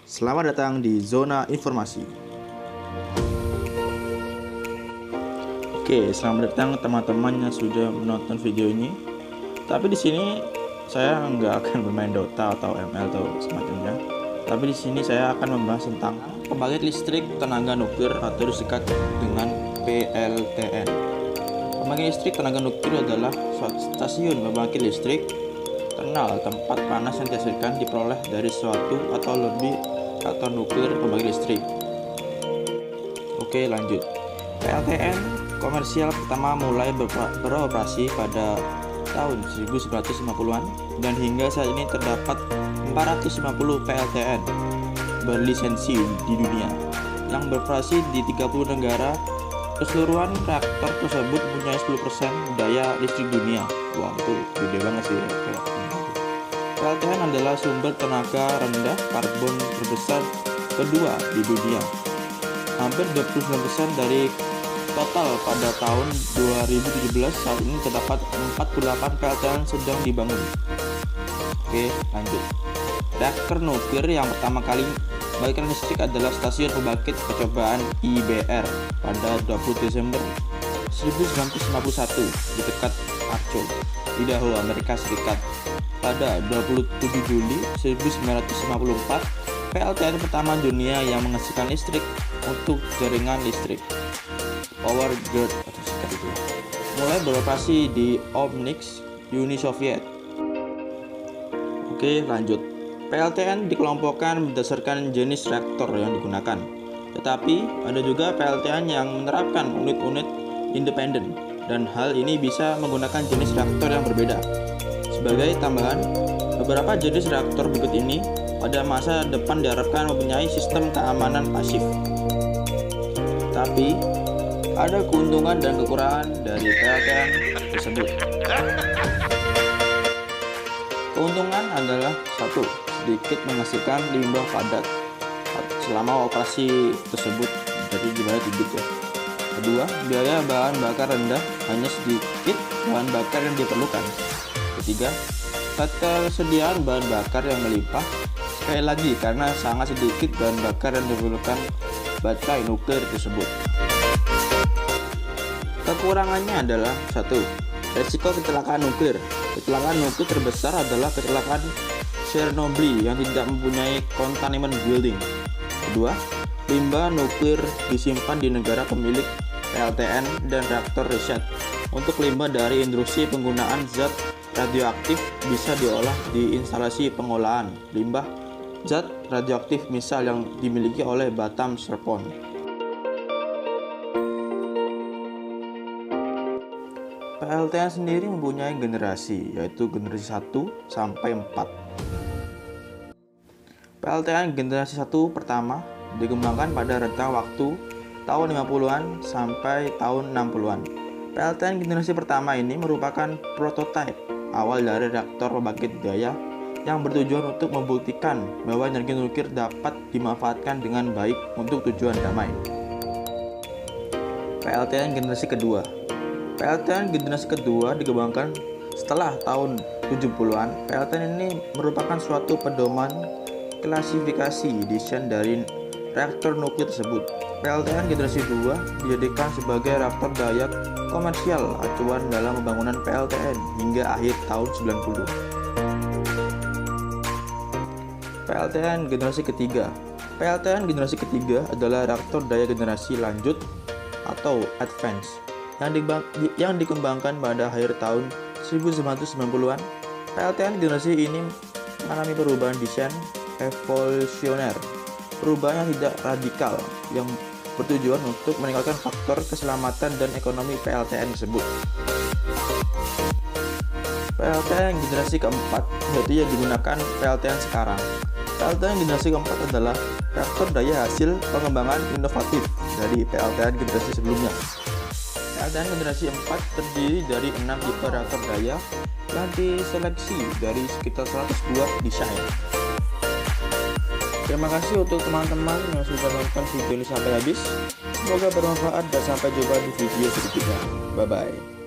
Selamat datang di Zona Informasi. Oke, selamat datang teman-teman yang sudah menonton video ini. Tapi di sini saya nggak akan bermain Dota atau ML atau semacamnya. Tapi di sini saya akan membahas tentang pembangkit listrik tenaga nuklir atau disingkat dengan PLTN. Pembangkit listrik tenaga nuklir adalah suatu stasiun pembangkit listrik terkenal tempat panas yang dihasilkan diperoleh dari suatu atau lebih reaktor nuklir pembangkit listrik. Oke, lanjut. PLTN komersial pertama mulai beroperasi pada tahun 1950-an dan hingga saat ini terdapat 450 PLTN berlisensi di dunia yang beroperasi di 30 negara. Keseluruhan reaktor tersebut mempunyai 10% daya listrik dunia. Wah, itu gede banget sih. PLTN adalah sumber tenaga rendah karbon terbesar kedua di dunia. Hampir 29% dari total pada tahun 2017. Saat ini terdapat 48 PLTN sedang dibangun. Oke, lanjut. Reaktor nuklir yang pertama kali membangkitkan listrik adalah stasiun pembangkit percobaan IBR pada 20 Desember 1951 di dekat Arco, Idaho, Amerika Serikat. Pada 27 Juli 1954, PLTN pertama dunia yang menghasilkan listrik untuk jaringan listrik Power Grid atau singkat itu mulai beroperasi di Obninsk, Uni Soviet. Oke, lanjut. PLTN dikelompokkan berdasarkan jenis reaktor yang digunakan. Tetapi ada juga PLTN yang menerapkan unit-unit independen dan hal ini bisa menggunakan jenis reaktor yang berbeda. Sebagai tambahan, beberapa jenis reaktor berikut ini pada masa depan diharapkan mempunyai sistem keamanan pasif. Tapi, ada keuntungan dan kekurangan dari PLTN tersebut. Keuntungan adalah satu, sedikit menghasilkan limbah padat selama operasi tersebut, jadi gimana tinggi ya. Kedua, biaya bahan bakar rendah, hanya sedikit bahan bakar yang diperlukan. Ketiga, ketersediaan bahan bakar yang melimpah, sekali lagi karena sangat sedikit bahan bakar yang diperlukan baterai nuklir tersebut. Kekurangannya adalah satu, resiko kecelakaan nuklir. Kecelakaan nuklir terbesar adalah kecelakaan Chernobyl yang tidak mempunyai containment building. Kedua, limbah nuklir disimpan di negara pemilik PLTN dan reaktor riset. Untuk limbah dari industri penggunaan zat radioaktif bisa diolah di instalasi pengolahan limbah zat radioaktif misal yang dimiliki oleh Batam Serpong. PLTN sendiri mempunyai generasi, yaitu generasi 1 sampai 4. PLTN generasi 1 pertama dikembangkan pada rentang waktu tahun 50-an sampai tahun 60-an. PLTN generasi pertama ini merupakan prototipe awal dari reaktor pembangkit daya yang bertujuan untuk membuktikan bahwa energi nuklir dapat dimanfaatkan dengan baik untuk tujuan damai. PLTN generasi kedua. PLTN generasi kedua dikembangkan setelah tahun 70-an. PLTN ini merupakan suatu pedoman klasifikasi desain dari reaktor nuklir tersebut. PLTN generasi 2 dijadikan sebagai reaktor daya komersial acuan dalam pembangunan PLTN hingga akhir tahun 90. PLTN generasi ketiga. PLTN generasi ketiga adalah reaktor daya generasi lanjut atau advance yang dikembangkan pada akhir tahun 1990-an. PLTN generasi ini mengalami perubahan desain evolusioner, perubahan yang tidak radikal yang bertujuan untuk meningkatkan faktor keselamatan dan ekonomi PLTN tersebut. PLTN generasi keempat berarti yang digunakan PLTN sekarang. PLTN generasi keempat adalah reaktor daya hasil pengembangan inovatif dari PLTN generasi sebelumnya. PLTN generasi 4 terdiri dari 6 tipe reaktor daya yang diseleksi dari sekitar 100 buah desain. Terima kasih untuk teman-teman yang sudah nonton video ini sampai habis. Semoga bermanfaat dan sampai jumpa di video berikutnya. Bye-bye.